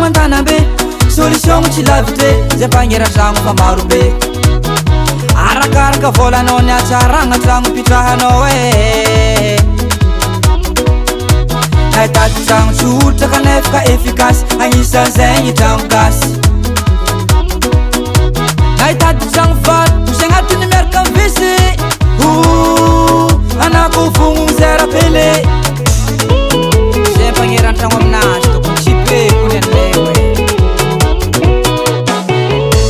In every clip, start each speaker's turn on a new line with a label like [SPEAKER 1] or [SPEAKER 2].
[SPEAKER 1] antanabe solution tsy lavitra zay mpagneratragno fa marobe arakaraka volanao ny atsaragna tragno pitrahanao nahitady tragno tsotra kanefaka efficace agnisan'zay tragno gasy nahitady tragno vato zay agnatiny miaraka am'visy anako fogno zay rapele zay mpagneran-tragno aminazy tokony tsipekony anay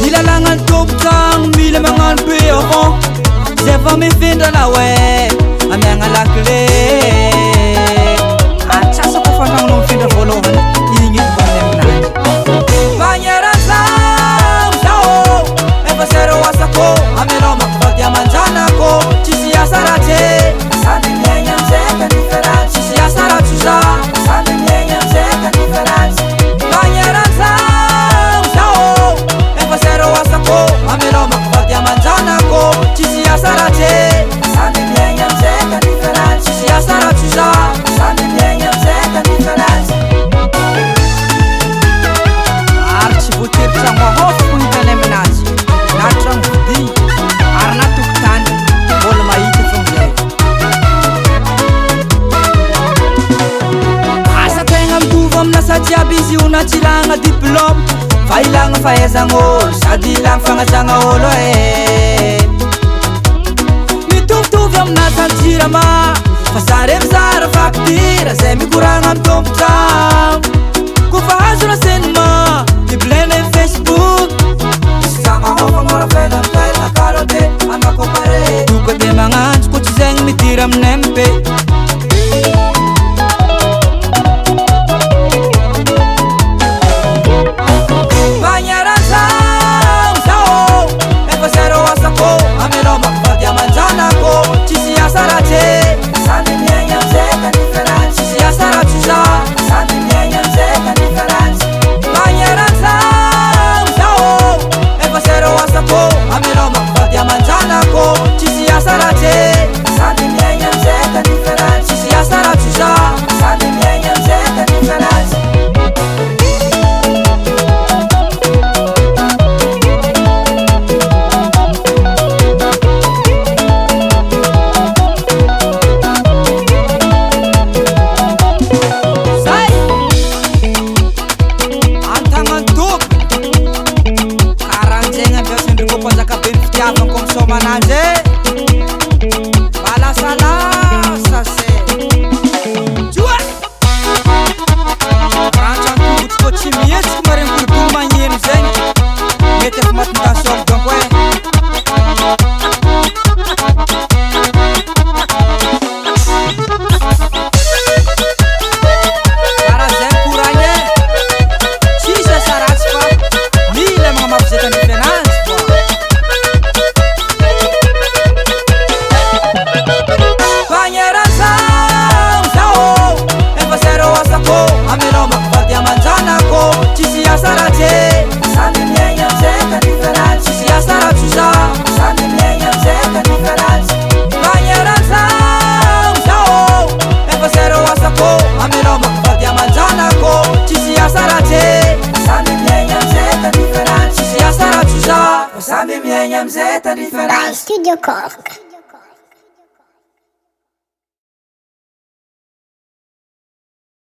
[SPEAKER 1] nilalagna ny tompo-tragno mila magnano peron zay fa mifendrana amiagna lakile atsasako fantragnonao mifendra voalohany igny vany aminazy magneran-tragno zao efa zero asako amenao makivady amanjanako tsisy asa ratsy sady miaigna amizay ka différence tsisy asa ratso za sady miaigna amizay ka différence magneran-tragno zao efa zero asako amenao makivady amanjanako tsisy asa ratsy sady miaigna amizay ka différence tsisy asa ratso za sady miaigna amizay ka différence ary tsy voatery tragno ahôfoko hitany aminazy na tragno vidigny ary na tokotany mbola mahita fonzay asa tegna mitovy aminasa jiaby izy io na tsy ilagna diplôme fa ilagna fahaizan'olo sady ilagna fagnajagna olo mitovitovy aminasa ny jirama fa zare mizara facture zay mikoragna amy tompo-tragno kofa hazo renseignement diplaina amy facebook isy tragno ahôfa morafela mipelana karote amakopare doka de magnantso ko tsy zegny midira aminay mpe magneran-tragno zao efa zero asako amenao makivady amanjanako tsisy asa ratsy sady miaigna amizay ka différence tsisy asa ratso za sady miaigna amizay ka différence magneran-tragno zao efa zero asako amenao makivady amanjanako tsisy asa ratsy sady miaigna amizay ka différence tsisy asa ratso za sady miaigna amizay ka différence
[SPEAKER 2] Studio Cork.